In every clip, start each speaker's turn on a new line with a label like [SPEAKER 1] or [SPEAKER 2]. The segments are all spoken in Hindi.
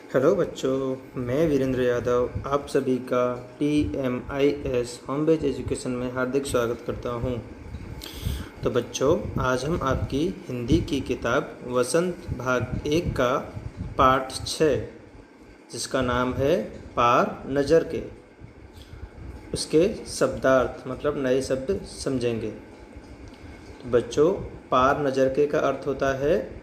[SPEAKER 1] हेलो बच्चों, मैं वीरेंद्र यादव आप सभी का TMIS होम बेस्ड एजुकेशन में हार्दिक स्वागत करता हूं। तो बच्चों, आज हम आपकी हिंदी की किताब वसंत भाग 1 का पाठ 6 जिसका नाम है पार नज़र के, उसके शब्दार्थ मतलब नए शब्द समझेंगे। तो बच्चों, पार नज़र के का अर्थ होता है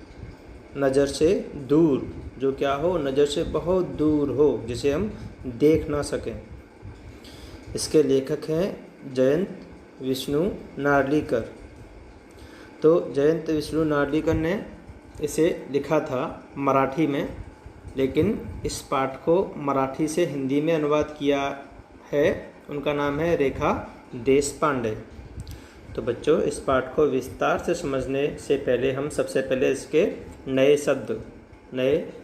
[SPEAKER 1] नज़र से दूर, जो क्या हो, नज़र से बहुत दूर हो, जिसे हम देख ना सकें। इसके लेखक हैं जयंत विष्णु नार्लिकर। तो जयंत विष्णु नार्लिकर ने इसे लिखा था मराठी में, लेकिन इस पाठ को मराठी से हिंदी में अनुवाद किया है। उनका नाम है रेखा देशपांडे। तो बच्चों, इस पाठ को विस्तार से समझने से पहले हम सबसे पहले इसके नए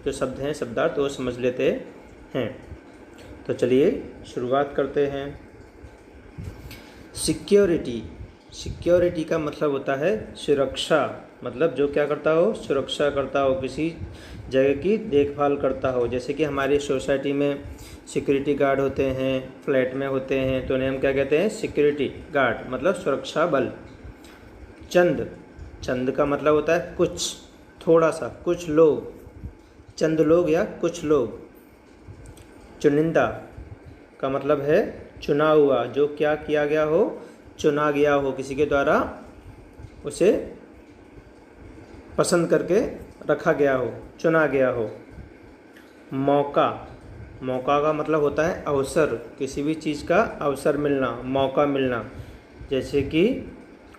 [SPEAKER 1] जो शब्द हैं, शब्दार्थ, वो समझ लेते हैं। तो चलिए शुरुआत करते हैं। सिक्योरिटी का मतलब होता है सुरक्षा, मतलब जो क्या करता हो, सुरक्षा करता हो, किसी जगह की देखभाल करता हो। जैसे कि हमारी सोसाइटी में सिक्योरिटी गार्ड होते हैं, फ्लैट में होते हैं, तो उन्हें हम क्या कहते हैं, सिक्योरिटी गार्ड, मतलब सुरक्षा बल। चंद का मतलब होता है कुछ, थोड़ा सा, कुछ लोग, चंद लोग या कुछ लोग। चुनिंदा का मतलब है चुना हुआ, जो क्या किया गया हो, चुना गया हो, किसी के द्वारा उसे पसंद करके रखा गया हो, चुना गया हो। मौका का मतलब होता है अवसर, किसी भी चीज़ का अवसर मिलना, मौका मिलना। जैसे कि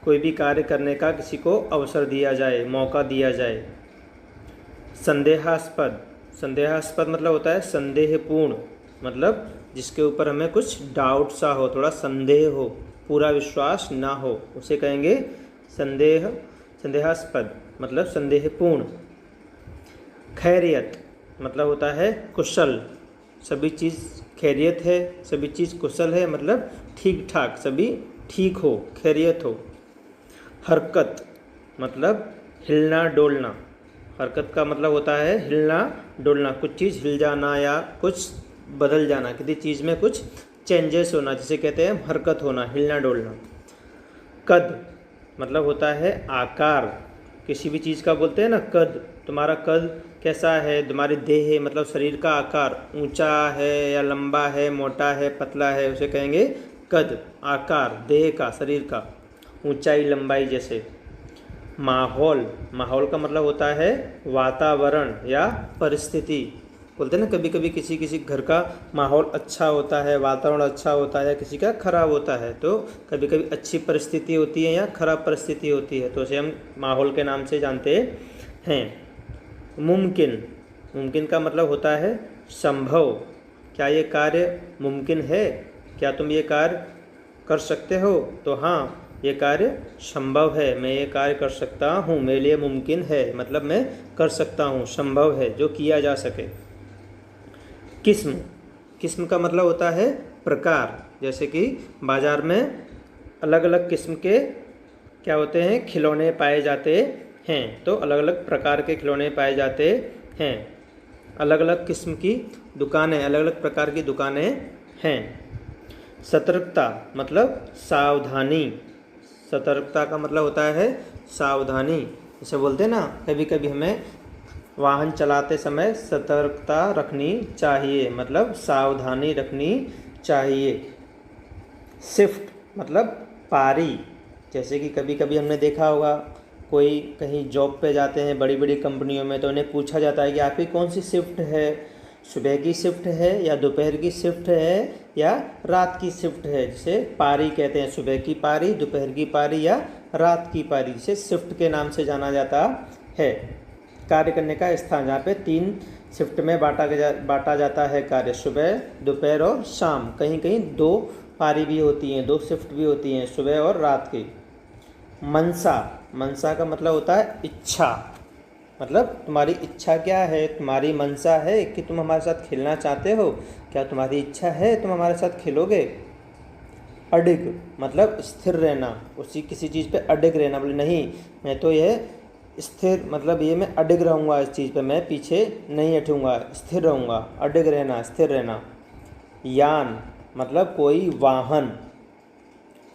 [SPEAKER 1] कोई भी कार्य करने का किसी को अवसर दिया जाए, मौका दिया जाए। संदेहास्पद मतलब होता है संदेहपूर्ण, मतलब जिसके ऊपर हमें कुछ डाउट सा हो, थोड़ा संदेह हो, पूरा विश्वास ना हो, उसे कहेंगे संदेहास्पद, मतलब संदेहपूर्ण। खैरियत मतलब होता है कुशल, सभी चीज़ खैरियत है, सभी चीज़ कुशल है, मतलब ठीक ठाक, सभी ठीक हो, खैरियत हो। हरकत मतलब हिलना डोलना, हरकत का मतलब होता है हिलना डोलना, कुछ चीज़ हिल जाना या कुछ बदल जाना, किसी चीज़ में कुछ चेंजेस होना, जिसे कहते हैं हरकत होना, हिलना डोलना। कद मतलब होता है आकार, किसी भी चीज़ का बोलते हैं ना कद, तुम्हारा कद कैसा है, तुम्हारी देह है, मतलब शरीर का आकार ऊंचा है या लंबा है, मोटा है, पतला है, उसे कहेंगे कद, आकार देह का, शरीर का, ऊंचाई लंबाई जैसे। माहौल का मतलब होता है वातावरण या परिस्थिति। बोलते हैं ना, कभी कभी किसी घर का माहौल अच्छा होता है, वातावरण अच्छा होता है, किसी का खराब होता है, तो कभी कभी अच्छी परिस्थिति होती है या खराब परिस्थिति होती है, तो उसे हम माहौल के नाम से जानते हैं। मुमकिन का मतलब होता है संभव, क्या ये कार्य मुमकिन है, क्या तुम ये कार्य कर सकते हो, तो हाँ ये कार्य संभव है, मैं ये कार्य कर सकता हूँ, मेरे लिए मुमकिन है, मतलब मैं कर सकता हूँ, संभव है, जो किया जा सके। किस्म का मतलब होता है प्रकार, जैसे कि बाज़ार में अलग अलग किस्म के क्या होते हैं, खिलौने पाए जाते हैं, तो अलग अलग प्रकार के खिलौने पाए जाते हैं। अलग अलग किस्म की दुकानें, अलग अलग प्रकार की दुकानें हैं। सतर्कता मतलब सावधानी, सतर्कता का मतलब होता है सावधानी। जैसे बोलते हैं ना, कभी कभी हमें वाहन चलाते समय सतर्कता रखनी चाहिए, मतलब सावधानी रखनी चाहिए। शिफ्ट मतलब पारी, जैसे कि कभी कभी हमने देखा होगा, कोई कहीं जॉब पे जाते हैं बड़ी बड़ी कंपनियों में, तो उन्हें पूछा जाता है कि आपकी कौन सी शिफ्ट है, सुबह की शिफ्ट है या दोपहर की शिफ्ट है या रात की शिफ्ट है, जिसे पारी कहते हैं, सुबह की पारी, दोपहर की पारी या रात की पारी, जिसे शिफ्ट के नाम से जाना जाता है। कार्य करने का स्थान, जहाँ पे 3 शिफ्ट में बांटा जाता है कार्य, सुबह, दोपहर और शाम। कहीं कहीं 2 पारी भी होती हैं, 2 शिफ्ट भी होती हैं, सुबह और रात की। मनसा का मतलब होता है इच्छा, मतलब तुम्हारी इच्छा क्या है, तुम्हारी मनसा है कि तुम हमारे साथ खेलना चाहते हो, क्या तुम्हारी इच्छा है तुम हमारे साथ खेलोगे। अडिग मतलब स्थिर रहना, उसी किसी चीज़ पे अडिग रहना, बोले नहीं मैं तो यह स्थिर मतलब ये मैं अडिग रहूँगा इस चीज़ पे, मैं पीछे नहीं हटूँगा, स्थिर रहूँगा, अडिग रहना, स्थिर रहना। यान मतलब कोई वाहन,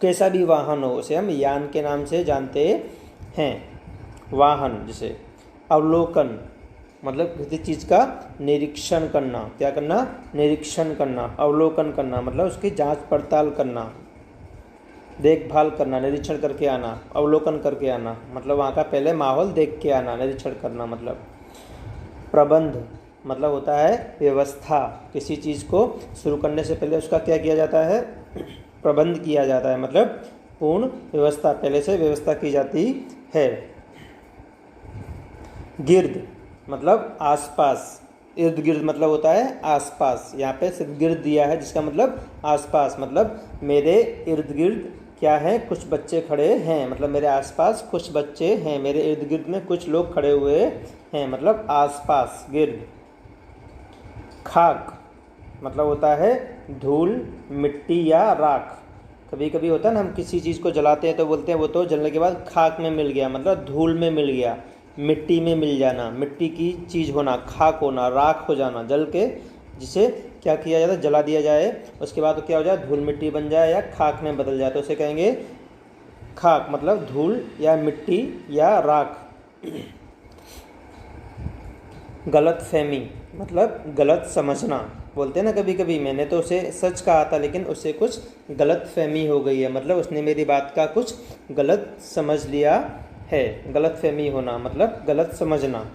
[SPEAKER 1] कैसा भी वाहन हो उसे हम यान के नाम से जानते हैं, वाहन जिसे। अवलोकन मतलब किसी चीज़ का निरीक्षण करना, क्या करना, निरीक्षण करना। अवलोकन करना मतलब उसकी जांच पड़ताल करना, देखभाल करना, निरीक्षण करके आना, अवलोकन करके आना मतलब वहाँ का पहले माहौल देख के आना, निरीक्षण करना मतलब। प्रबंध मतलब होता है व्यवस्था, किसी चीज़ को शुरू करने से पहले उसका क्या किया जाता है, प्रबंध किया जाता है, मतलब पूर्ण व्यवस्था, पहले से व्यवस्था की जाती है। गिर्द मतलब आसपास, इर्द गिर्द मतलब होता है आसपास, यहाँ पे सिर्फ गिर्द दिया है जिसका मतलब आसपास, मतलब मेरे इर्द गिर्द क्या है, कुछ बच्चे खड़े हैं, मतलब मेरे आसपास कुछ बच्चे हैं, मेरे इर्द गिर्द में कुछ लोग खड़े हुए हैं, मतलब आसपास, गिर्द। खाक मतलब होता है धूल, मिट्टी या राख। कभी कभी होता है ना, हम किसी चीज़ को जलाते हैं तो बोलते हैं वो तो जलने के बाद खाक में मिल गया, मतलब धूल में मिल गया, मिट्टी में मिल जाना, मिट्टी की चीज़ होना, खाक होना, राख हो जाना, जल के जिसे क्या किया जाता है, जला दिया जाए, उसके बाद तो क्या हो जाए, धूल मिट्टी बन जाए या खाक में बदल जाए, तो उसे कहेंगे खाक, मतलब धूल या मिट्टी या राख। गलत फहमी मतलब गलत समझना, बोलते हैं ना कभी कभी मैंने तो उसे सच कहा था लेकिन उससे कुछ गलत फहमी हो गई है, मतलब उसने मेरी बात का कुछ गलत समझ लिया है। गलत फहमी होना मतलब गलत समझना।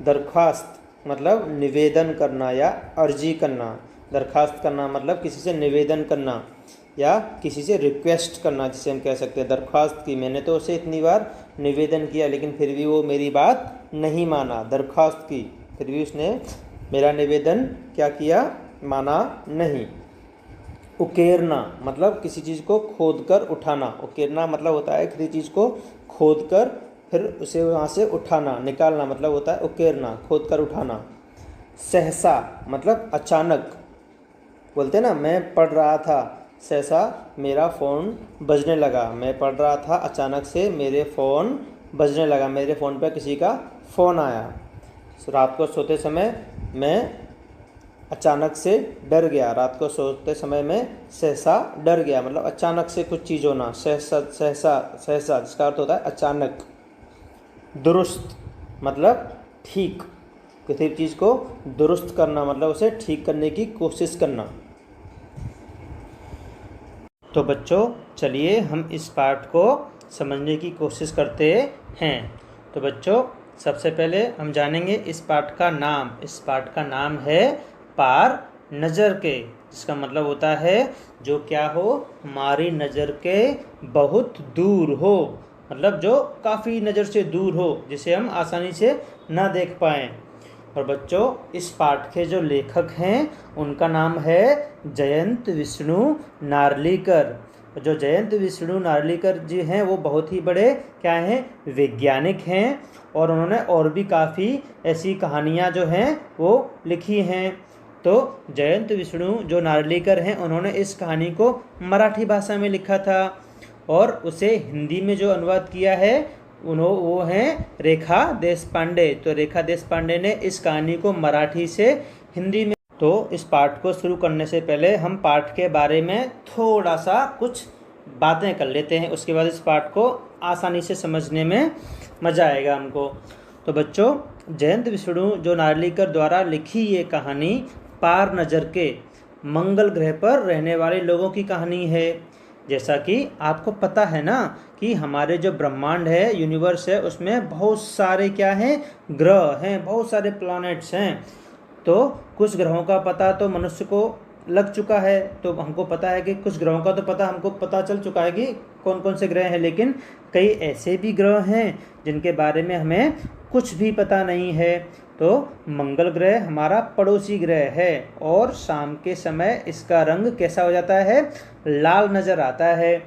[SPEAKER 1] दरख्वास्त मतलब निवेदन करना या अर्जी करना। दरख्वास्त करना मतलब किसी से निवेदन करना या किसी से रिक्वेस्ट करना, जिसे हम कह सकते हैं दरख्वास्त की, मैंने तो उसे इतनी बार निवेदन किया लेकिन फिर भी वो मेरी बात नहीं माना, दरख्वास्त की, फिर भी उसने मेरा निवेदन क्या किया, माना नहीं। उकेरना मतलब किसी चीज़ को खोद कर उठाना। उकेरना मतलब होता है किसी चीज़ को खोद कर फिर उसे वहाँ से उठाना, निकालना, मतलब होता है उकेरना, खोद कर उठाना। सहसा मतलब अचानक, बोलते हैं ना मैं पढ़ रहा था, सहसा मेरा फ़ोन बजने लगा, मैं पढ़ रहा था अचानक से मेरे फ़ोन बजने लगा, मेरे फ़ोन पर किसी का फ़ोन आया। रात को सोते समय मैं अचानक से डर गया, रात को सोते समय में सहसा डर गया, मतलब अचानक से कुछ चीज़ होना, सहसा सहसा सहसा जिसका अर्थ होता है अचानक। दुरुस्त मतलब ठीक, किसी चीज़ को दुरुस्त करना मतलब उसे ठीक करने की कोशिश करना। तो बच्चों चलिए हम इस पाठ को समझने की कोशिश करते हैं। तो बच्चों सबसे पहले हम जानेंगे इस पाठ का नाम। इस पाठ का नाम है पार नज़र के, जिसका मतलब होता है जो क्या हो, हमारी नज़र के बहुत दूर हो, मतलब जो काफ़ी नज़र से दूर हो, जिसे हम आसानी से ना देख पाएँ। और बच्चों इस पाठ के जो लेखक हैं उनका नाम है जयंत विष्णु नार्लिकर। जो जयंत विष्णु नार्लिकर जी हैं वो बहुत ही बड़े क्या हैं, वैज्ञानिक हैं, और उन्होंने और भी काफ़ी ऐसी कहानियाँ जो हैं वो लिखी हैं। तो जयंत विष्णु जो नार्लिकर हैं उन्होंने इस कहानी को मराठी भाषा में लिखा था और उसे हिंदी में जो अनुवाद किया है वो हैं रेखा देशपांडे। तो रेखा देशपांडे ने इस कहानी को मराठी से हिंदी में। तो इस पाठ को शुरू करने से पहले हम पाठ के बारे में थोड़ा सा कुछ बातें कर लेते हैं, उसके बाद इस पाठ को आसानी से समझने में मज़ा आएगा हमको। तो बच्चों जयंत विष्णु जो नार्लिकर द्वारा लिखी ये कहानी पार नज़र के मंगल ग्रह पर रहने वाले लोगों की कहानी है। जैसा कि आपको पता है ना कि हमारे जो ब्रह्मांड है, यूनिवर्स है, उसमें बहुत सारे क्या हैं, ग्रह हैं, बहुत सारे प्लैनेट्स हैं। तो कुछ ग्रहों का पता तो मनुष्य को लग चुका है, तो हमको पता है कि कुछ ग्रहों का तो पता हमको पता चल चुका है कि कौन कौन से ग्रह हैं, लेकिन कई ऐसे भी ग्रह हैं जिनके बारे में हमें कुछ भी पता नहीं है। तो मंगल ग्रह हमारा पड़ोसी ग्रह है और शाम के समय इसका रंग कैसा हो जाता है, लाल नज़र आता है,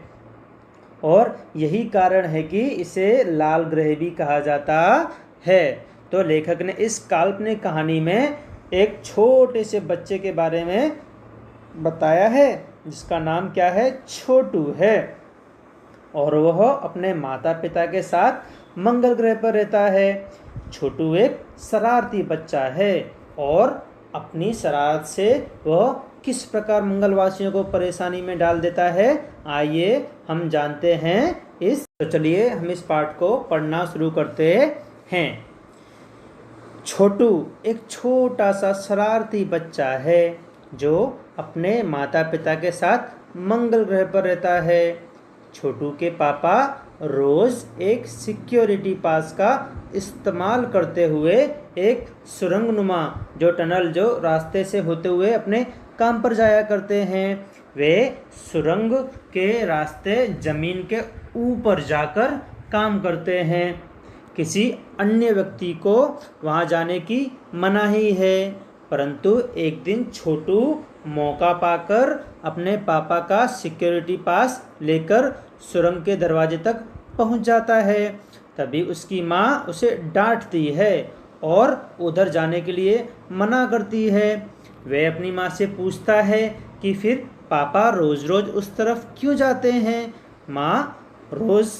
[SPEAKER 1] और यही कारण है कि इसे लाल ग्रह भी कहा जाता है। तो लेखक ने इस काल्पनिक कहानी में एक छोटे से बच्चे के बारे में बताया है जिसका नाम क्या है, छोटू है, और वह अपने माता पिता के साथ मंगल ग्रह पर रहता है। छोटू एक शरारती बच्चा है और अपनी शरारत से वह किस प्रकार मंगलवासियों को परेशानी में डाल देता है, आइए हम जानते हैं तो चलिए हम इस पाठ को पढ़ना शुरू करते हैं। छोटू एक छोटा सा शरारती बच्चा है जो अपने माता पिता के साथ मंगल ग्रह पर रहता है। छोटू के पापा रोज एक सिक्योरिटी पास का इस्तेमाल करते हुए एक सुरंगनुमा जो टनल जो रास्ते से होते हुए अपने काम पर जाया करते हैं। वे सुरंग के रास्ते जमीन के ऊपर जाकर काम करते हैं। किसी अन्य व्यक्ति को वहां जाने की मनाही है, परंतु एक दिन छोटू मौका पाकर अपने पापा का सिक्योरिटी पास लेकर सुरंग के दरवाजे तक पहुंच जाता है। तभी उसकी माँ उसे डांटती है और उधर जाने के लिए मना करती है। वह अपनी माँ से पूछता है कि फिर पापा रोज रोज उस तरफ क्यों जाते हैं। माँ रोज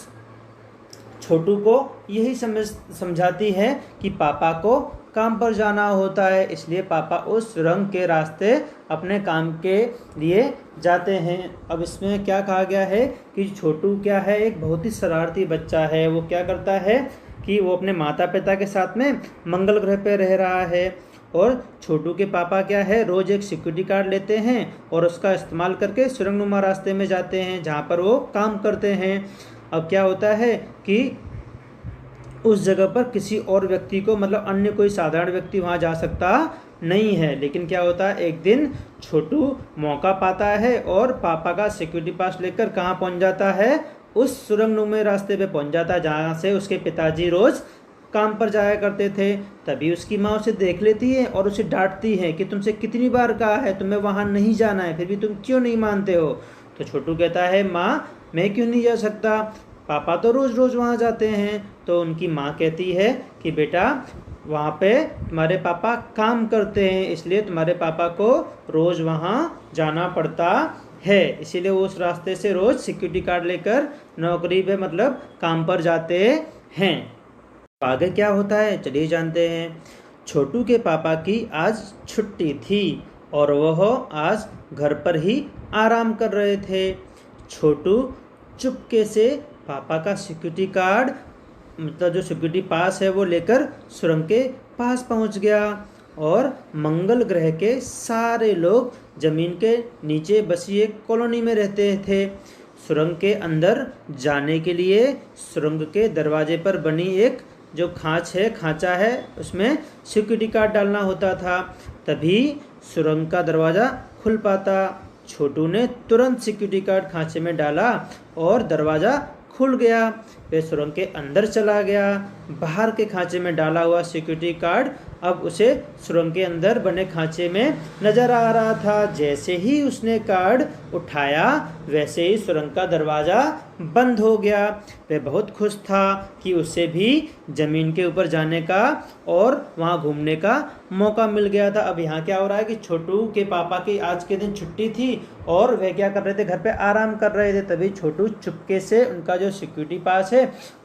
[SPEAKER 1] छोटू को यही समझाती है कि पापा को काम पर जाना होता है, इसलिए पापा उस सुरंग के रास्ते अपने काम के लिए जाते हैं। अब इसमें क्या कहा गया है कि छोटू क्या है, एक बहुत ही शरारती बच्चा है। वो क्या करता है कि वो अपने माता पिता के साथ में मंगल ग्रह पर रह रहा है और छोटू के पापा क्या है, रोज एक सिक्योरिटी कार्ड लेते हैं और उसका इस्तेमाल करके सुरंगनुमा रास्ते में जाते हैं जहाँ पर वो काम करते हैं। अब क्या होता है कि उस जगह पर किसी और व्यक्ति को मतलब अन्य कोई साधारण व्यक्ति वहाँ जा सकता नहीं है, लेकिन क्या होता है एक दिन छोटू मौका पाता है और पापा का सिक्योरिटी पास लेकर कहाँ पहुँच जाता है, उस सुरंगनुमा रास्ते पे पहुँच जाता है जहाँ से उसके पिताजी रोज काम पर जाया करते थे। तभी उसकी माँ उसे देख लेती है और उसे डांटती है कि तुमसे कितनी बार कहा है तुम्हें वहाँ नहीं जाना है, फिर भी तुम क्यों नहीं मानते हो। तो छोटू कहता है माँ मैं क्यों नहीं जा सकता, पापा तो रोज़ रोज़ वहाँ जाते हैं। तो उनकी माँ कहती है कि बेटा वहाँ पे तुम्हारे पापा काम करते हैं, इसलिए तुम्हारे पापा को रोज़ वहाँ जाना पड़ता है, इसीलिए वो उस रास्ते से रोज़ सिक्योरिटी कार्ड लेकर नौकरी पे मतलब काम पर जाते हैं। आगे क्या होता है चलिए जानते हैं। छोटू के पापा की आज छुट्टी थी और वह आज घर पर ही आराम कर रहे थे। छोटू चुपके से पापा का सिक्योरिटी कार्ड मतलब जो सिक्योरिटी पास है वो लेकर सुरंग के पास पहुंच गया और मंगल ग्रह के सारे लोग जमीन के नीचे बसी एक कॉलोनी में रहते थे। सुरंग के अंदर जाने के लिए सुरंग के दरवाजे पर बनी एक जो खांचा है उसमें सिक्योरिटी कार्ड डालना होता था, तभी सुरंग का दरवाज़ा खुल पाता। छोटू ने तुरंत सिक्योरिटी कार्ड खांचे में डाला और दरवाज़ा खुल गया। वह सुरंग के अंदर चला गया। बाहर के खांचे में डाला हुआ सिक्योरिटी कार्ड अब उसे सुरंग के अंदर बने खांचे में नजर आ रहा था। जैसे ही उसने कार्ड उठाया वैसे ही सुरंग का दरवाज़ा बंद हो गया। वह बहुत खुश था कि उसे भी ज़मीन के ऊपर जाने का और वहाँ घूमने का मौका मिल गया था। अब यहाँ क्या हो रहा है कि छोटू के पापा की आज के दिन छुट्टी थी और वह क्या कर रहे थे, घर पे आराम कर रहे थे। तभी छोटू चुपके से उनका जो सिक्योरिटी पास है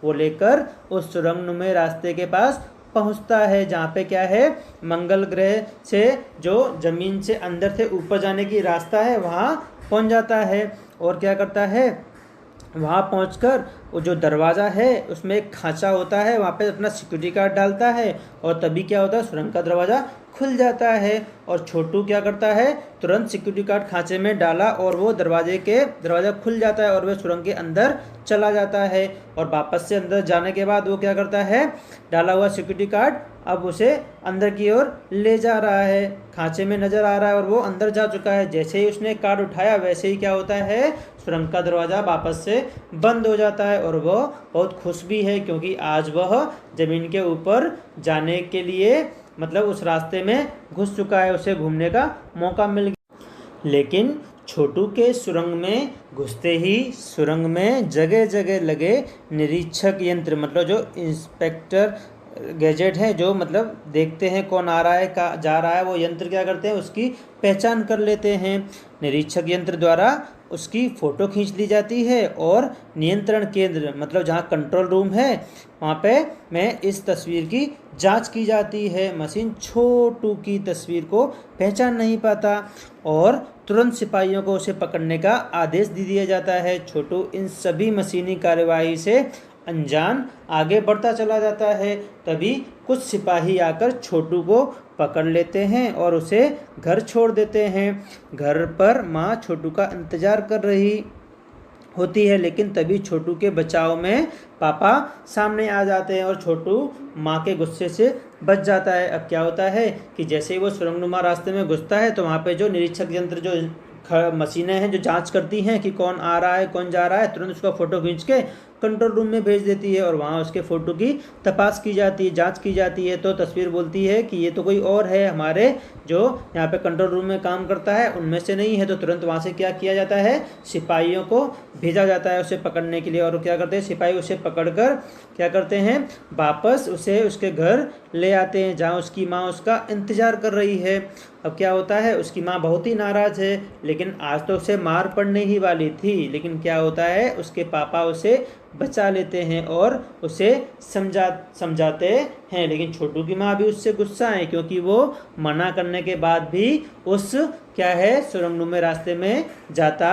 [SPEAKER 1] वो लेकर उस सुरंगनुमा रास्ते के पास पहुंचता है, जहाँ पे क्या है मंगल ग्रह से जो जमीन से अंदर से ऊपर जाने की रास्ता है वहाँ पहुंच जाता है। और क्या करता है, वहाँ पहुंचकर वो जो दरवाज़ा है उसमें एक खांचा होता है, वहाँ पे अपना सिक्योरिटी कार्ड डालता है और तभी क्या होता है सुरंग का दरवाज़ा खुल जाता है। और छोटू क्या करता है, तुरंत सिक्योरिटी कार्ड खांचे में डाला और वो दरवाज़ा खुल जाता है और वह सुरंग के अंदर चला जाता है। और वापस से अंदर जाने के बाद वो क्या करता है, डाला हुआ सिक्योरिटी कार्ड अब उसे अंदर की ओर ले जा रहा है, खांचे में नज़र आ रहा है और वो अंदर जा चुका है। जैसे ही उसने कार्ड उठाया वैसे ही क्या होता है, सुरंग का दरवाज़ा वापस से बंद हो जाता है। और वह बहुत खुश भी है क्योंकि आज वह ज़मीन के ऊपर जाने के लिए मतलब उस रास्ते में घुस चुका है, उसे घूमने का मौका मिल गया। लेकिन छोटू के सुरंग में घुसते ही सुरंग में जगह जगह लगे निरीक्षक यंत्र मतलब जो इंस्पेक्टर गैजेट है, जो मतलब देखते हैं कौन आ रहा है जा रहा है, वो यंत्र क्या करते हैं उसकी पहचान कर लेते हैं। निरीक्षक यंत्र द्वारा उसकी फ़ोटो खींच ली जाती है और नियंत्रण केंद्र मतलब जहाँ कंट्रोल रूम है वहाँ पे मैं इस तस्वीर की जांच की जाती है। मशीन छोटू की तस्वीर को पहचान नहीं पाता और तुरंत सिपाहियों को उसे पकड़ने का आदेश दे दिया जाता है। छोटू इन सभी मशीनी कार्यवाही से अनजान आगे बढ़ता चला जाता है। तभी कुछ सिपाही आकर छोटू को पकड़ लेते हैं और उसे घर छोड़ देते हैं। घर पर माँ छोटू का इंतज़ार कर रही होती है, लेकिन तभी छोटू के बचाव में पापा सामने आ जाते हैं और छोटू माँ के गुस्से से बच जाता है। अब क्या होता है कि जैसे ही वो सुरंगनुमा रास्ते में घुसता है तो वहाँ पे जो निरीक्षक यंत्र जो मशीनें हैं जो जांच करती हैं कि कौन आ रहा है कौन जा रहा है, तुरंत उसका फ़ोटो खींच के कंट्रोल रूम में भेज देती है और वहाँ उसके फ़ोटो की तपास की जाती है, जांच की जाती है। तो तस्वीर बोलती है कि ये तो कोई और है, हमारे जो यहाँ पे कंट्रोल रूम में काम करता है उनमें से नहीं है। तो तुरंत वहाँ से क्या किया जाता है, सिपाहियों को भेजा जाता है उसे पकड़ने के लिए। और क्या करते हैं सिपाही, उसे पकड़कर क्या करते हैं, वापस उसे उसके घर ले आते हैं जहाँ उसकी माँ उसका इंतज़ार कर रही है। अब क्या होता है, उसकी माँ बहुत ही नाराज़ है, लेकिन आज तो उसे मार पड़ने ही वाली थी। लेकिन क्या होता है, उसके पापा उसे बचा लेते हैं और उसे समझाते हैं। लेकिन छोटू की माँ भी उससे गुस्सा है क्योंकि वो मना करने के बाद भी उस क्या है सुरंगनुमा रास्ते में जाता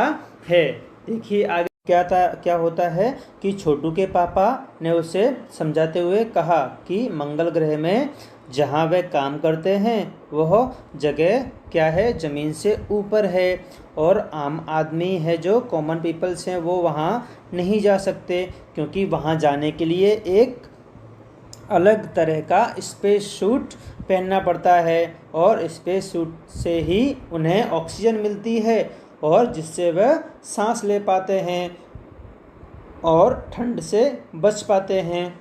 [SPEAKER 1] है। देखिए आगे क्या होता है कि छोटू के पापा ने उसे समझाते हुए कहा कि मंगल ग्रह में जहाँ वे काम करते हैं वह जगह क्या है, ज़मीन से ऊपर है और आम आदमी है जो कॉमन पीपल्स हैं वो वहाँ नहीं जा सकते क्योंकि वहाँ जाने के लिए एक अलग तरह का स्पेस सूट पहनना पड़ता है और स्पेस सूट से ही उन्हें ऑक्सीजन मिलती है और जिससे वह सांस ले पाते हैं और ठंड से बच पाते हैं।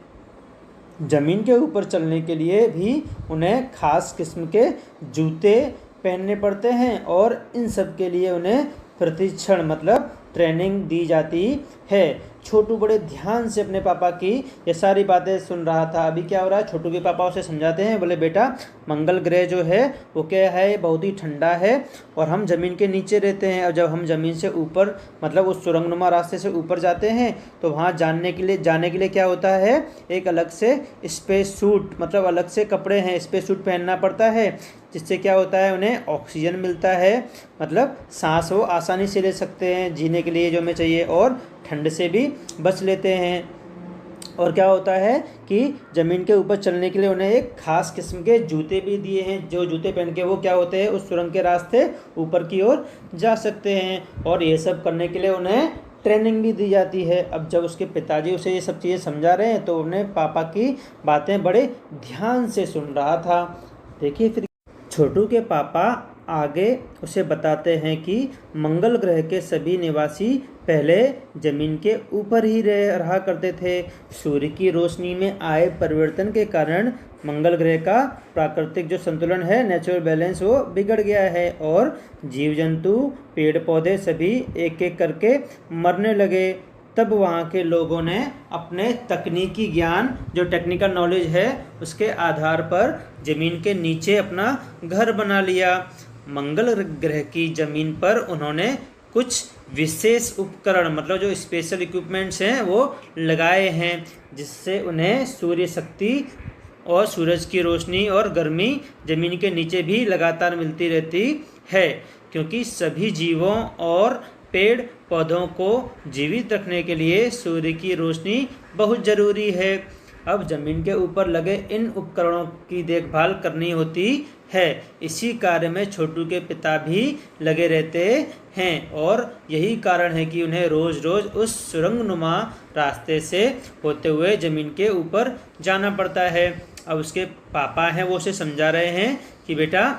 [SPEAKER 1] ज़मीन के ऊपर चलने के लिए भी उन्हें ख़ास किस्म के जूते पहनने पड़ते हैं और इन सब के लिए उन्हें प्रशिक्षण मतलब ट्रेनिंग दी जाती है। छोटू बड़े ध्यान से अपने पापा की ये सारी बातें सुन रहा था। अभी क्या हो रहा है, छोटू के पापा उसे समझाते हैं, बोले बेटा मंगल ग्रह जो है वो क्या है, बहुत ही ठंडा है और हम ज़मीन के नीचे रहते हैं। और जब हम ज़मीन से ऊपर मतलब उस सुरंगनुमा रास्ते से ऊपर जाते हैं तो वहाँ जाने के लिए क्या होता है, एक अलग से स्पेस सूट मतलब अलग से कपड़े हैं, स्पेस सूट पहनना पड़ता है जिससे क्या होता है उन्हें ऑक्सीजन मिलता है, मतलब सांस वो आसानी से ले सकते हैं जीने के लिए जो हमें चाहिए और ठंड से भी बच लेते हैं। और क्या होता है कि ज़मीन के ऊपर चलने के लिए उन्हें एक ख़ास किस्म के जूते भी दिए हैं, जो जूते पहन के वो क्या होते हैं उस सुरंग के रास्ते ऊपर की ओर जा सकते हैं। और ये सब करने के लिए उन्हें ट्रेनिंग भी दी जाती है। अब जब उसके पिताजी उसे ये सब चीज़ें समझा रहे हैं तो उन्हें पापा की बातें बड़े ध्यान से सुन रहा था। देखिए फिर छोटू के पापा आगे उसे बताते हैं कि मंगल ग्रह के सभी निवासी पहले ज़मीन के ऊपर ही रहा करते थे। सूर्य की रोशनी में आए परिवर्तन के कारण मंगल ग्रह का प्राकृतिक जो संतुलन है, नेचुरल बैलेंस, वो बिगड़ गया है और जीव जंतु पेड़ पौधे सभी एक एक करके मरने लगे। तब वहाँ के लोगों ने अपने तकनीकी ज्ञान जो टेक्निकल नॉलेज है उसके आधार पर ज़मीन के नीचे अपना घर बना लिया। मंगल ग्रह की ज़मीन पर उन्होंने कुछ विशेष उपकरण मतलब जो स्पेशल इक्विपमेंट्स हैं वो लगाए हैं जिससे उन्हें सूर्य शक्ति और सूरज की रोशनी और गर्मी ज़मीन के नीचे भी लगातार मिलती रहती है क्योंकि सभी जीवों और पेड़ पौधों को जीवित रखने के लिए सूर्य की रोशनी बहुत ज़रूरी है। अब ज़मीन के ऊपर लगे इन उपकरणों की देखभाल करनी होती है। इसी कार्य में छोटू के पिता भी लगे रहते हैं और यही कारण है कि उन्हें रोज़ रोज़ उस सुरंगनुमा रास्ते से होते हुए ज़मीन के ऊपर जाना पड़ता है। अब उसके पापा हैं वो उसे समझा रहे हैं कि बेटा,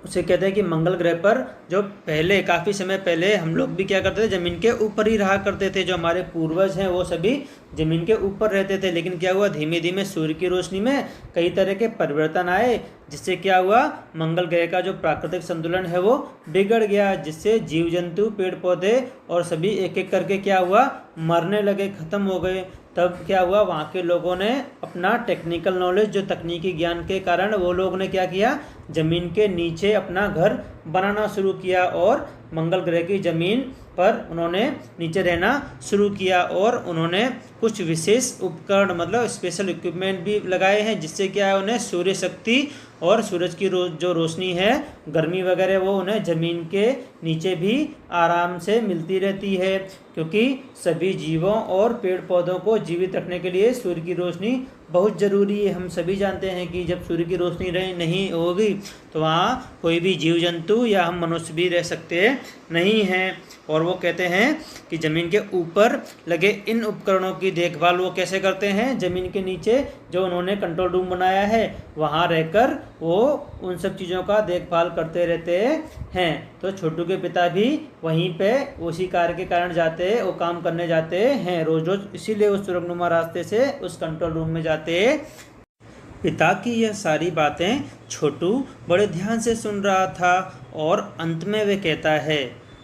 [SPEAKER 1] उसे कहते हैं कि मंगल ग्रह पर जो पहले काफ़ी समय पहले हम लोग भी क्या करते थे, ज़मीन के ऊपर ही रहा करते थे। जो हमारे पूर्वज हैं वो सभी ज़मीन के ऊपर रहते थे। लेकिन क्या हुआ, धीमे धीमे सूर्य की रोशनी में कई तरह के परिवर्तन आए जिससे क्या हुआ, मंगल ग्रह का जो प्राकृतिक संतुलन है वो बिगड़ गया, जिससे जीव जंतु पेड़ पौधे और सभी एक एक करके क्या हुआ, मरने लगे, ख़त्म हो गए। तब क्या हुआ, वहाँ के लोगों ने अपना टेक्निकल नॉलेज जो तकनीकी ज्ञान के कारण वो लोग ने क्या किया, ज़मीन के नीचे अपना घर बनाना शुरू किया और मंगल ग्रह की ज़मीन पर उन्होंने नीचे रहना शुरू किया और उन्होंने कुछ विशेष उपकरण मतलब स्पेशल इक्विपमेंट भी लगाए हैं, जिससे क्या है उन्हें सूर्य शक्ति और सूरज की जो रोशनी है, गर्मी वगैरह, वो उन्हें ज़मीन के नीचे भी आराम से मिलती रहती है। क्योंकि सभी जीवों और पेड़ पौधों को जीवित रखने के लिए सूर्य की रोशनी बहुत ज़रूरी है। हम सभी जानते हैं कि जब सूर्य की रोशनी नहीं होगी तो वहाँ कोई भी जीव जंतु या हम मनुष्य भी रह सकते नहीं हैं। और वो कहते हैं कि ज़मीन के ऊपर लगे इन उपकरणों की देखभाल वो कैसे करते हैं, ज़मीन के नीचे जो उन्होंने कंट्रोल रूम बनाया है वहाँ रहकर वो उन सब चीज़ों का देखभाल करते रहते हैं। तो छोटू के पिता भी वहीं पे उसी कार्य के कारण जाते, वो काम करने जाते हैं रोज़ रोज़, इसीलिए उस सुरंगनुमा रास्ते से उस कंट्रोल रूम में जाते। पिता की यह सारी बातें छोटू बड़े ध्यान से सुन रहा था और अंत में वह कहता है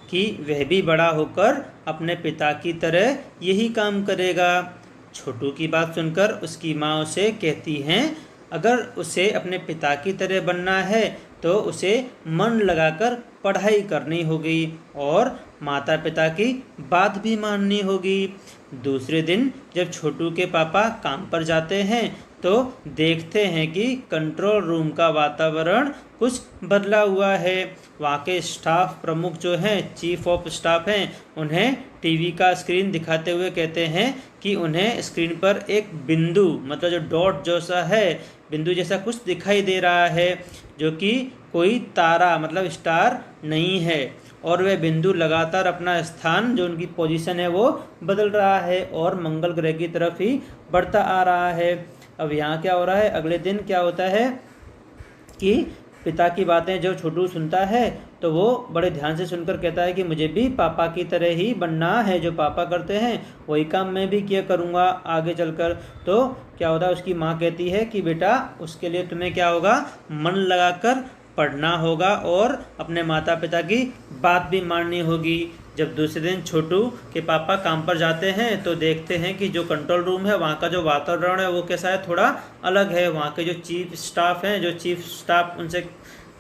[SPEAKER 1] कि वह भी बड़ा होकर अपने पिता की तरह यही काम करेगा। छोटू की बात सुनकर उसकी माँ उसे कहती हैं अगर उसे अपने पिता की तरह बनना है तो उसे मन लगाकर पढ़ाई करनी होगी और माता पिता की बात भी माननी होगी। दूसरे दिन जब छोटू के पापा काम पर जाते हैं तो देखते हैं कि कंट्रोल रूम का वातावरण कुछ बदला हुआ है। वहाँ के स्टाफ प्रमुख जो हैं, चीफ ऑफ स्टाफ हैं, उन्हें टीवी का स्क्रीन दिखाते हुए कहते हैं कि उन्हें स्क्रीन पर एक बिंदु मतलब जो डॉट जैसा है, बिंदु जैसा कुछ दिखाई दे रहा है जो कि कोई तारा मतलब स्टार नहीं है। और वह बिंदु लगातार अपना स्थान जो उनकी पोजीशन है वो बदल रहा है और मंगल ग्रह की तरफ ही बढ़ता आ रहा है। अब यहाँ क्या हो रहा है, अगले दिन क्या होता है कि पिता की बातें जो छोटू सुनता है तो वो बड़े ध्यान से सुनकर कहता है कि मुझे भी पापा की तरह ही बनना है, जो पापा करते हैं वही काम मैं भी किया करूँगा आगे चलकर। तो क्या होता है, उसकी माँ कहती है कि बेटा उसके लिए तुम्हें क्या होगा, मन लगाकर पढ़ना होगा और अपने माता पिता की बात भी माननी होगी। जब दूसरे दिन छोटू के पापा काम पर जाते हैं तो देखते हैं कि जो कंट्रोल रूम है वहाँ का जो वातावरण है वो कैसा है, थोड़ा अलग है। वहाँ के जो चीफ स्टाफ हैं, जो चीफ स्टाफ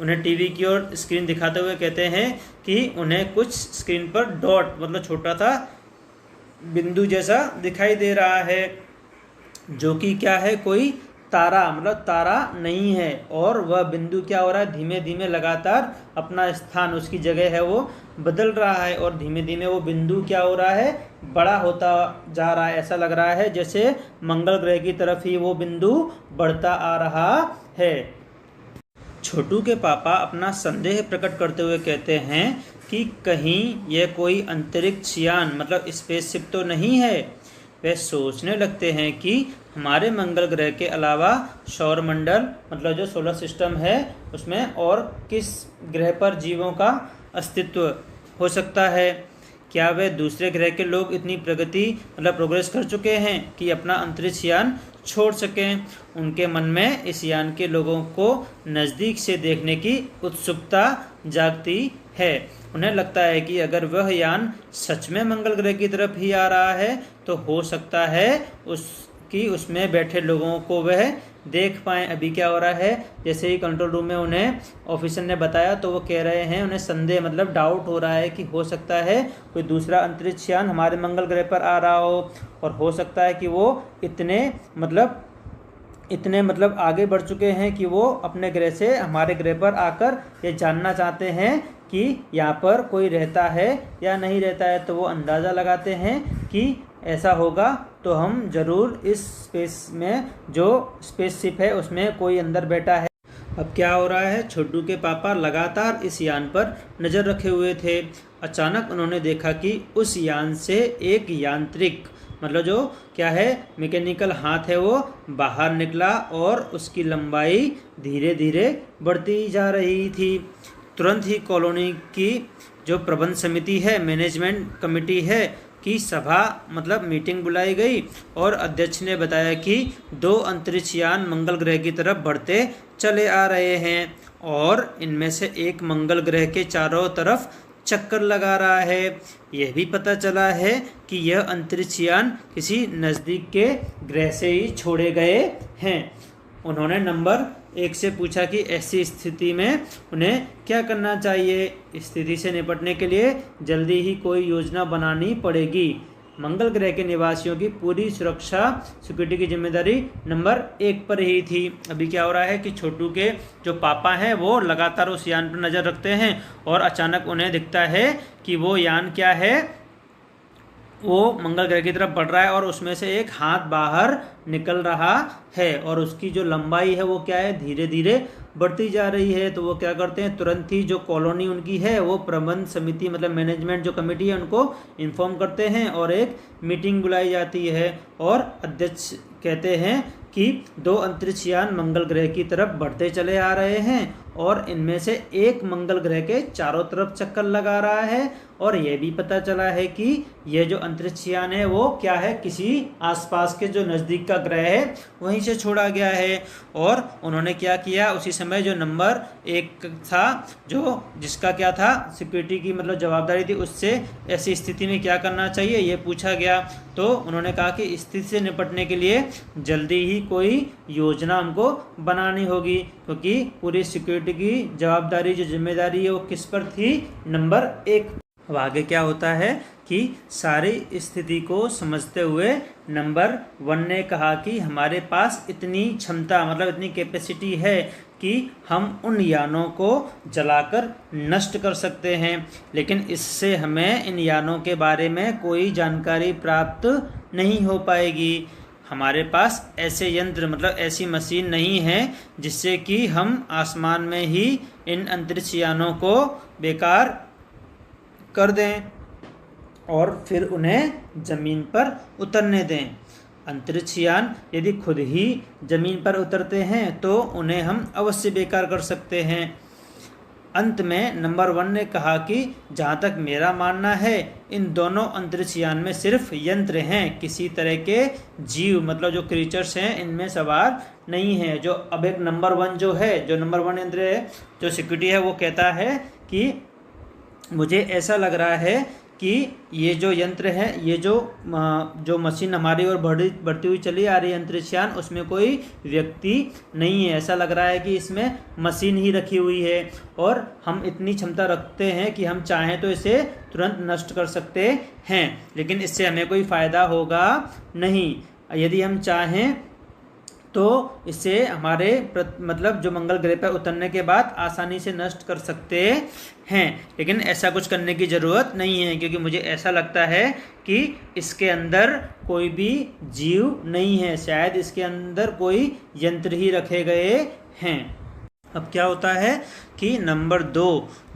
[SPEAKER 1] उन्हें टीवी की ओर स्क्रीन दिखाते हुए कहते हैं कि उन्हें कुछ स्क्रीन पर डॉट मतलब छोटा सा बिंदु जैसा दिखाई दे रहा है जो कि क्या है, कोई तारा मतलब तारा नहीं है। और वह बिंदु क्या हो रहा है, धीमे धीमे लगातार अपना स्थान, उसकी जगह है वो बदल रहा है और धीमे धीमे वो बिंदु क्या हो रहा है, बड़ा होता जा रहा है। ऐसा लग रहा है जैसे मंगल ग्रह की तरफ ही वो बिंदु बढ़ता आ रहा है। छोटू के पापा अपना संदेह प्रकट करते हुए कहते हैं कि कहीं यह कोई अंतरिक्ष यान मतलब स्पेसशिप तो नहीं है। वे सोचने लगते हैं कि हमारे मंगल ग्रह के अलावा सौरमंडल मतलब जो सोलर सिस्टम है उसमें और किस ग्रह पर जीवों का अस्तित्व हो सकता है। क्या वे दूसरे ग्रह के लोग इतनी प्रगति मतलब प्रोग्रेस कर चुके हैं कि अपना अंतरिक्ष यान छोड़ सकें। उनके मन में इस यान के लोगों को नज़दीक से देखने की उत्सुकता जागती है। उन्हें लगता है कि अगर वह यान सच में मंगल ग्रह की तरफ ही आ रहा है तो हो सकता है उसमें बैठे लोगों को वह देख पाएँ। अभी क्या हो रहा है, जैसे ही कंट्रोल रूम में उन्हें ऑफिसर ने बताया तो वो कह रहे हैं, उन्हें संदेह मतलब डाउट हो रहा है कि हो सकता है कोई दूसरा अंतरिक्ष यान हमारे मंगल ग्रह पर आ रहा हो और हो सकता है कि वो इतने मतलब आगे बढ़ चुके हैं कि वो अपने ग्रह से हमारे ग्रह पर आकर ये जानना चाहते हैं कि यहाँ पर कोई रहता है या नहीं रहता है। तो वो अंदाज़ा लगाते हैं कि ऐसा होगा तो हम ज़रूर इस स्पेस में जो स्पेसशिप है उसमें कोई अंदर बैठा है। अब क्या हो रहा है, छोटू के पापा लगातार इस यान पर नज़र रखे हुए थे। अचानक उन्होंने देखा कि उस यान से एक यांत्रिक मतलब जो क्या है मैकेनिकल हाथ है वो बाहर निकला और उसकी लंबाई धीरे धीरे बढ़ती जा रही थी। तुरंत ही कॉलोनी की जो प्रबंध समिति है, मैनेजमेंट कमेटी है की सभा मतलब मीटिंग बुलाई गई और अध्यक्ष ने बताया कि 2 अंतरिक्ष यान मंगल ग्रह की तरफ बढ़ते चले आ रहे हैं और इनमें से एक मंगल ग्रह के चारों तरफ चक्कर लगा रहा है। यह भी पता चला है कि यह अंतरिक्ष यान किसी नज़दीक के ग्रह से ही छोड़े गए हैं। उन्होंने नंबर एक से पूछा कि ऐसी स्थिति में उन्हें क्या करना चाहिए। स्थिति से निपटने के लिए जल्दी ही कोई योजना बनानी पड़ेगी। मंगल ग्रह के निवासियों की पूरी सुरक्षा सिक्योरिटी की जिम्मेदारी नंबर 1 पर ही थी। अभी क्या हो रहा है कि छोटू के जो पापा हैं वो लगातार उस यान पर नज़र रखते हैं और अचानक उन्हें दिखता है कि वो यान क्या है, वो मंगल ग्रह की तरफ बढ़ रहा है और उसमें से एक हाथ बाहर निकल रहा है और उसकी जो लंबाई है वो क्या है, धीरे धीरे बढ़ती जा रही है। तो वो क्या करते हैं, तुरंत ही जो कॉलोनी उनकी है वो प्रबंध समिति मतलब मैनेजमेंट जो कमेटी है उनको इन्फॉर्म करते हैं और एक मीटिंग बुलाई जाती है और अध्यक्ष कहते हैं कि 2 अंतरिक्ष यान मंगल ग्रह की तरफ बढ़ते चले आ रहे हैं और इनमें से एक मंगल ग्रह के चारों तरफ चक्कर लगा रहा है और यह भी पता चला है कि यह जो अंतरिक्ष यान है वो क्या है, किसी आसपास के जो नज़दीक का ग्रह है वहीं से छोड़ा गया है। और उन्होंने क्या किया, उसी समय जो नंबर 1 था जो जिसका क्या था सिक्योरिटी की मतलब जवाबदारी थी, उससे ऐसी स्थिति में क्या करना चाहिए ये पूछा गया। तो उन्होंने कहा कि स्थिति से निपटने के लिए जल्दी ही कोई योजना हमको बनानी होगी, क्योंकि पूरी सिक्योरिटी की जवाबदारी जो जिम्मेदारी है वो किस पर थी, नंबर 1। अब आगे क्या होता है कि सारी स्थिति को समझते हुए नंबर 1 ने कहा कि हमारे पास इतनी क्षमता मतलब इतनी कैपेसिटी है कि हम उन यानों को जलाकर नष्ट कर सकते हैं, लेकिन इससे हमें इन यानों के बारे में कोई जानकारी प्राप्त नहीं हो पाएगी। हमारे पास ऐसे यंत्र मतलब ऐसी मशीन नहीं है जिससे कि हम आसमान में ही इन अंतरिक्ष यानों को बेकार कर दें और फिर उन्हें ज़मीन पर उतरने दें। अंतरिक्ष यान यदि खुद ही ज़मीन पर उतरते हैं तो उन्हें हम अवश्य बेकार कर सकते हैं। अंत में नंबर 1 ने कहा कि जहाँ तक मेरा मानना है इन दोनों अंतरिक्ष यान में सिर्फ यंत्र हैं, किसी तरह के जीव मतलब जो क्रीचर्स हैं इनमें सवार नहीं है। जो अब एक नंबर 1 जो है, जो नंबर 1 यंत्र है जो सिक्योरिटी है वो कहता है कि मुझे ऐसा लग रहा है कि ये जो यंत्र है, ये जो मशीन हमारी ओर बढ़ती हुई चली आ रही है अंतरिक्ष यान, उसमें कोई व्यक्ति नहीं है। ऐसा लग रहा है कि इसमें मशीन ही रखी हुई है और हम इतनी क्षमता रखते हैं कि हम चाहें तो इसे तुरंत नष्ट कर सकते हैं, लेकिन इससे हमें कोई फ़ायदा होगा नहीं। यदि हम चाहें तो इसे हमारे मतलब जो मंगल ग्रह पर उतरने के बाद आसानी से नष्ट कर सकते हैं, लेकिन ऐसा कुछ करने की ज़रूरत नहीं है, क्योंकि मुझे ऐसा लगता है कि इसके अंदर कोई भी जीव नहीं है, शायद इसके अंदर कोई यंत्र ही रखे गए हैं। अब क्या होता है कि नंबर 2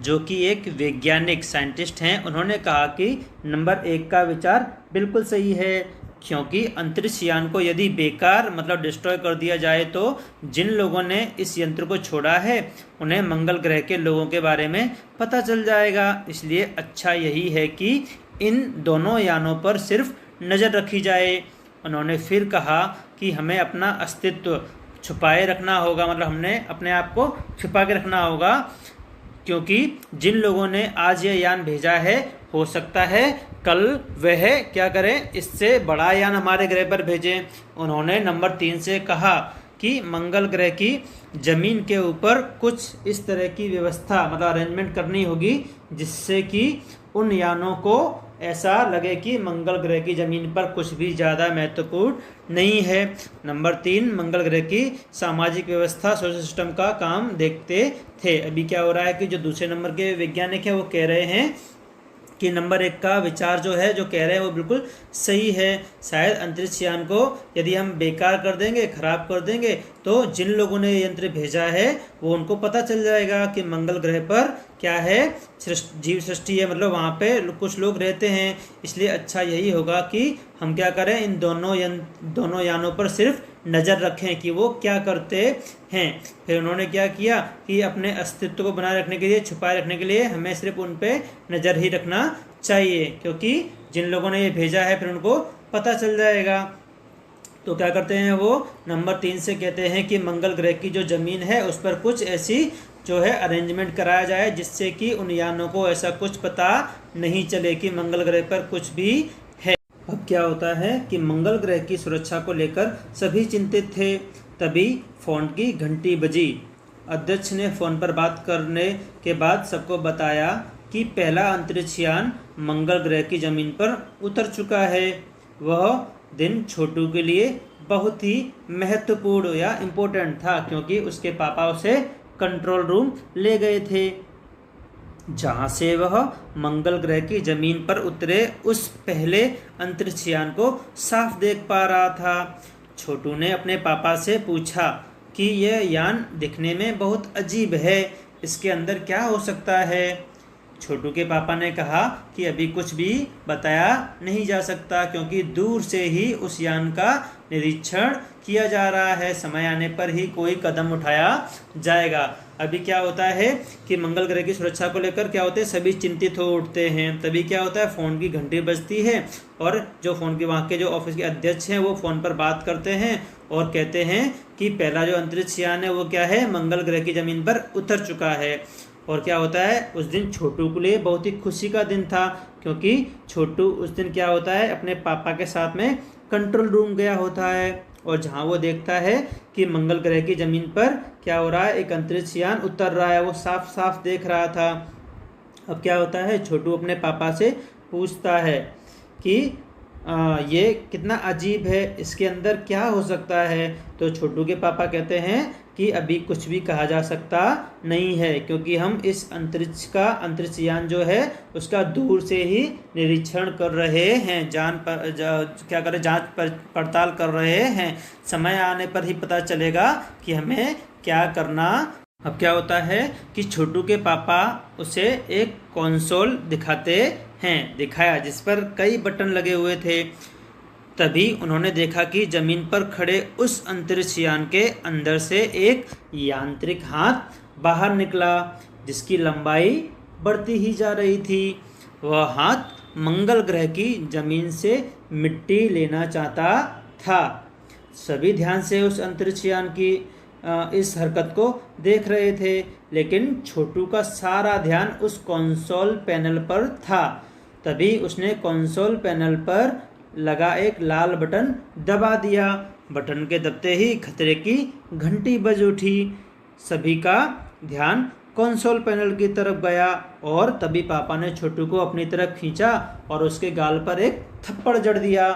[SPEAKER 1] जो कि एक वैज्ञानिक साइंटिस्ट हैं, उन्होंने कहा कि नंबर 1 का विचार बिल्कुल सही है, क्योंकि अंतरिक्ष यान को यदि बेकार मतलब डिस्ट्रॉय कर दिया जाए तो जिन लोगों ने इस यंत्र को छोड़ा है उन्हें मंगल ग्रह के लोगों के बारे में पता चल जाएगा। इसलिए अच्छा यही है कि इन दोनों यानों पर सिर्फ नज़र रखी जाए। उन्होंने फिर कहा कि हमें अपना अस्तित्व छुपाए रखना होगा, मतलब हमने अपने आप को छुपा के रखना होगा, क्योंकि जिन लोगों ने आज ये यान भेजा है हो सकता है कल वह क्या करें, इससे बड़ा यान हमारे ग्रह पर भेजें। उन्होंने नंबर 3 से कहा कि मंगल ग्रह की ज़मीन के ऊपर कुछ इस तरह की व्यवस्था मतलब अरेंजमेंट करनी होगी जिससे कि उन यानों को ऐसा लगे कि मंगल ग्रह की ज़मीन पर कुछ भी ज़्यादा महत्वपूर्ण नहीं है। नंबर 3 मंगल ग्रह की सामाजिक व्यवस्था सोशल सिस्टम का काम देखते थे। अभी क्या हो रहा है कि जो दूसरे नंबर के वैज्ञानिक हैं वो कह रहे हैं कि नंबर 1 का विचार जो है जो कह रहे हैं वो बिल्कुल सही है। शायद अंतरिक्ष यान को यदि हम बेकार कर देंगे, ख़राब कर देंगे, तो जिन लोगों ने यंत्र भेजा है वो उनको पता चल जाएगा कि मंगल ग्रह पर क्या है, जीव सृष्टि है, मतलब वहाँ पे कुछ लोग रहते हैं। इसलिए अच्छा यही होगा कि हम क्या करें, इन दोनों यानों पर सिर्फ नज़र रखें कि वो क्या करते हैं। फिर उन्होंने क्या किया कि अपने अस्तित्व को बनाए रखने के लिए, छुपाए रखने के लिए हमें सिर्फ उन पे नज़र ही रखना चाहिए, क्योंकि जिन लोगों ने ये भेजा है फिर उनको पता चल जाएगा। तो क्या करते हैं वो नंबर 3 से कहते हैं कि मंगल ग्रह की जो ज़मीन है उस पर कुछ ऐसी जो है अरेंजमेंट कराया जाए जिससे कि उन यानों को ऐसा कुछ पता नहीं चले कि मंगल ग्रह पर कुछ भी है। अब क्या होता है कि मंगल ग्रह की सुरक्षा को लेकर सभी चिंतित थे। तभी फ़ोन की घंटी बजी। अध्यक्ष ने फ़ोन पर बात करने के बाद सबको बताया कि पहला अंतरिक्ष यान मंगल ग्रह की ज़मीन पर उतर चुका है। वह दिन छोटू के लिए बहुत ही महत्वपूर्ण या इम्पोर्टेंट था, क्योंकि उसके पापा उसे कंट्रोल रूम ले गए थे, जहां से वह मंगल ग्रह की ज़मीन पर उतरे उस पहले अंतरिक्ष यान को साफ देख पा रहा था। छोटू ने अपने पापा से पूछा कि यह यान दिखने में बहुत अजीब है, इसके अंदर क्या हो सकता है। छोटू के पापा ने कहा कि अभी कुछ भी बताया नहीं जा सकता, क्योंकि दूर से ही उस यान का निरीक्षण किया जा रहा है, समय आने पर ही कोई कदम उठाया जाएगा। अभी क्या होता है कि मंगल ग्रह की सुरक्षा को लेकर क्या होते हैं, सभी चिंतित हो उठते हैं। तभी क्या होता है, फ़ोन की घंटी बजती है और जो फ़ोन के वहाँ के जो ऑफिस के अध्यक्ष हैं वो फ़ोन पर बात करते हैं और कहते हैं कि पहला जो अंतरिक्ष यान है वो क्या है, मंगल ग्रह की ज़मीन पर उतर चुका है। और क्या होता है, उस दिन छोटू के लिए बहुत ही खुशी का दिन था, क्योंकि छोटू उस दिन क्या होता है, अपने पापा के साथ में कंट्रोल रूम गया होता है और जहां वो देखता है कि मंगल ग्रह की ज़मीन पर क्या हो रहा है, एक अंतरिक्ष यान उतर रहा है, वो साफ साफ देख रहा था। अब क्या होता है, छोटू अपने पापा से पूछता है कि ये कितना अजीब है, इसके अंदर क्या हो सकता है। तो छोटू के पापा कहते हैं कि अभी कुछ भी कहा जा सकता नहीं है, क्योंकि हम इस अंतरिक्ष यान जो है उसका दूर से ही निरीक्षण कर रहे हैं, जांच पड़ताल कर रहे हैं। समय आने पर ही पता चलेगा कि हमें क्या करना। अब क्या होता है कि छोटू के पापा उसे एक कंसोल दिखाया जिस पर कई बटन लगे हुए थे। तभी उन्होंने देखा कि जमीन पर खड़े उस अंतरिक्ष यान के अंदर से एक यांत्रिक हाथ बाहर निकला, जिसकी लंबाई बढ़ती ही जा रही थी। वह हाथ मंगल ग्रह की जमीन से मिट्टी लेना चाहता था। सभी ध्यान से उस अंतरिक्ष यान की इस हरकत को देख रहे थे, लेकिन छोटू का सारा ध्यान उस कंसोल पैनल पर था। तभी उसने कंसोल पैनल पर लगा एक लाल बटन दबा दिया। बटन के दबते ही खतरे की घंटी बज उठी। सभी का ध्यान कंसोल पैनल की तरफ गया और तभी पापा ने छोटू को अपनी तरफ खींचा और उसके गाल पर एक थप्पड़ जड़ दिया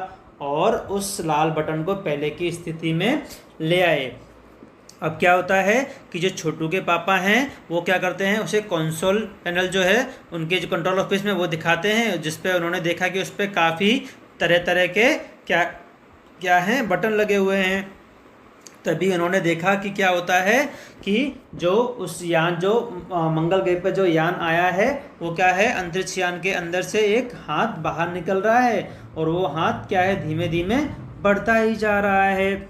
[SPEAKER 1] और उस लाल बटन को पहले की स्थिति में ले आए। अब क्या होता है कि जो छोटू के पापा हैं वो क्या करते हैं, उसे कंसोल पैनल जो है उनके जो कंट्रोल ऑफिस में वो दिखाते हैं, जिस पे उन्होंने देखा कि उस पर काफ़ी तरह तरह के क्या हैं बटन लगे हुए हैं। तभी उन्होंने देखा कि क्या होता है कि जो उस यान जो मंगल ग्रह पर जो यान आया है वो क्या है, अंतरिक्ष यान के अंदर से एक हाथ बाहर निकल रहा है और वो हाथ क्या है, धीमे धीमे बढ़ता ही जा रहा है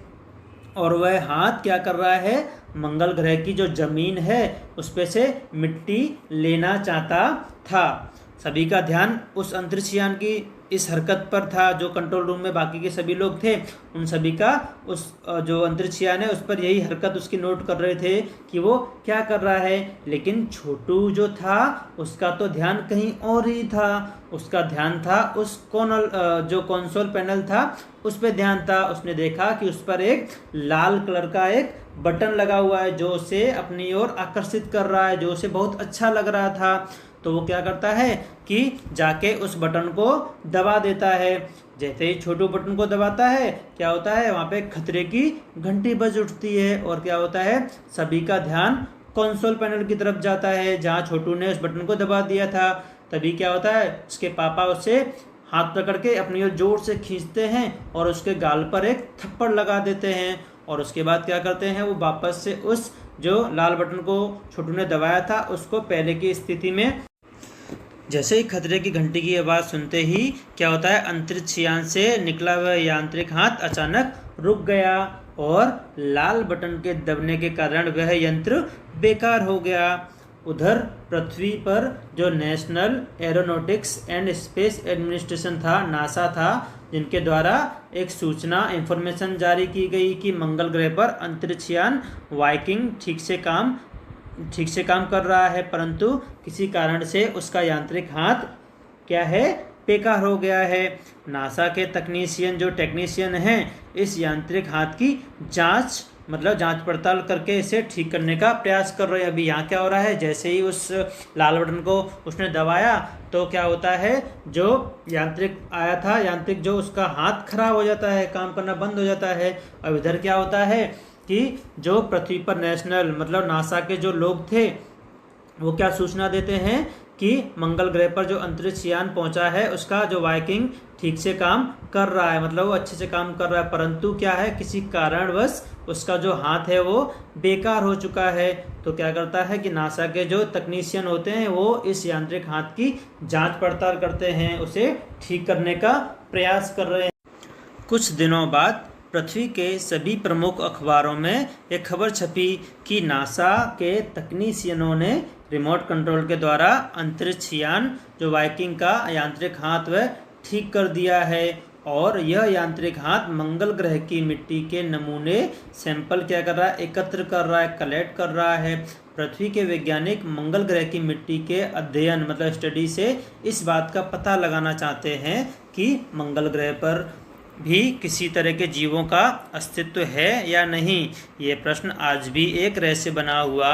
[SPEAKER 1] और वह हाथ क्या कर रहा है, मंगल ग्रह की जो ज़मीन है उस पे से मिट्टी लेना चाहता था। सभी का ध्यान उस अंतरिक्ष यान की इस हरकत पर था। जो कंट्रोल रूम में बाकी के सभी लोग थे उन सभी का उस जो अंतरिक्ष यान है उस पर यही हरकत उसकी नोट कर रहे थे कि वो क्या कर रहा है। लेकिन छोटू जो था उसका तो ध्यान कहीं और ही था। उसका ध्यान था उस जो कंसोल पैनल था उस पर ध्यान था। उसने देखा कि उस पर एक लाल कलर का एक बटन लगा हुआ है जो उसे अपनी ओर आकर्षित कर रहा है, जो उसे बहुत अच्छा लग रहा था। तो वो क्या करता है कि जाके उस बटन को दबा देता है। जैसे ही छोटू बटन को दबाता है क्या होता है, वहाँ पे खतरे की घंटी बज उठती है और क्या होता है, सभी का ध्यान कंसोल पैनल की तरफ जाता है जहाँ छोटू ने उस बटन को दबा दिया था। तभी क्या होता है, उसके पापा उसे हाथ पकड़ के अपनी ओर जोर से खींचते हैं और उसके गाल पर एक थप्पड़ लगा देते हैं और उसके बाद क्या करते हैं, वो वापस से उस जो लाल बटन को छोटू ने दबाया था उसको पहले की स्थिति में। जैसे ही खतरे की घंटी की आवाज़ सुनते ही क्या होता है, अंतरिक्ष यान से निकला हुआ यांत्रिक हाथ अचानक रुक गया और लाल बटन के दबने के कारण वह यंत्र बेकार हो गया। उधर पृथ्वी पर जो national aeronautics and space administration था, नासा था, जिनके द्वारा एक सूचना इंफॉर्मेशन जारी की गई कि मंगल ग्रह पर अंतरिक्ष यान वाइकिंग ठीक से काम कर रहा है, परंतु किसी कारण से उसका यांत्रिक हाथ क्या है, बेकार हो गया है। नासा के टेक्नीशियन हैं इस यांत्रिक हाथ की जांच मतलब जांच पड़ताल करके इसे ठीक करने का प्रयास कर रहे हैं। अभी यहाँ क्या हो रहा है, जैसे ही उस लाल बटन को उसने दबाया तो क्या होता है, जो यांत्रिक आया था, यांत्रिक जो उसका हाथ खराब हो जाता है, काम करना बंद हो जाता है। अब इधर क्या होता है कि जो पृथ्वी पर नेशनल मतलब नासा के जो लोग थे वो क्या सूचना देते हैं कि मंगल ग्रह पर जो अंतरिक्ष यान पहुंचा है उसका जो वाइकिंग ठीक से काम कर रहा है, मतलब वो अच्छे से काम कर रहा है, परंतु क्या है किसी कारणवश उसका जो हाथ है वो बेकार हो चुका है। तो क्या करता है कि नासा के जो तकनीशियन होते हैं वो इस यांत्रिक हाथ की जांच पड़ताल करते हैं, उसे ठीक करने का प्रयास कर रहे हैं। कुछ दिनों बाद पृथ्वी के सभी प्रमुख अखबारों में एक खबर छपी कि नासा के तकनीशियनों ने रिमोट कंट्रोल के द्वारा अंतरिक्ष यान जो वाइकिंग का यांत्रिक हाथ वह ठीक कर दिया है, और यह यांत्रिक हाथ मंगल ग्रह की मिट्टी के नमूने सैंपल क्या कर रहा है, एकत्र कर रहा है, कलेक्ट कर रहा है। पृथ्वी के वैज्ञानिक मंगल ग्रह की मिट्टी के अध्ययन मतलब स्टडी से इस बात का पता लगाना चाहते हैं कि मंगल ग्रह पर भी किसी तरह के जीवों का अस्तित्व है या नहीं। ये प्रश्न आज भी एक रहस्य बना हुआ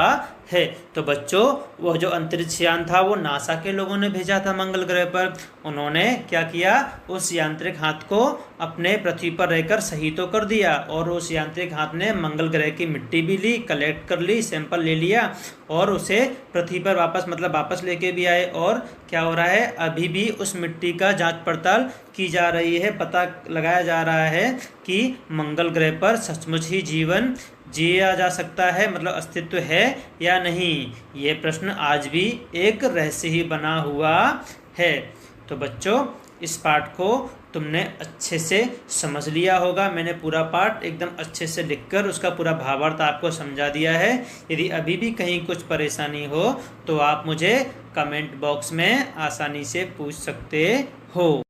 [SPEAKER 1] है। तो बच्चों, वो जो अंतरिक्ष यान था वो नासा के लोगों ने भेजा था मंगल ग्रह पर। उन्होंने क्या किया, उस यांत्रिक हाथ को अपने पृथ्वी पर रहकर सही तो कर दिया, और उस यांत्रिक हाथ ने मंगल ग्रह की मिट्टी भी ली, कलेक्ट कर ली, सैंपल ले लिया और उसे पृथ्वी पर वापस लेके भी आए। और क्या हो रहा है, अभी भी उस मिट्टी का जांच पड़ताल की जा रही है, पता लगाया जा रहा है कि मंगल ग्रह पर सचमुच ही जीवन जिया जा सकता है, मतलब अस्तित्व है या नहीं। ये प्रश्न आज भी एक रहस्य ही बना हुआ है। तो बच्चों, इस पाठ को तुमने अच्छे से समझ लिया होगा। मैंने पूरा पाठ एकदम अच्छे से लिखकर उसका पूरा भावार्थ आपको समझा दिया है। यदि अभी भी कहीं कुछ परेशानी हो तो आप मुझे कमेंट बॉक्स में आसानी से पूछ सकते हो।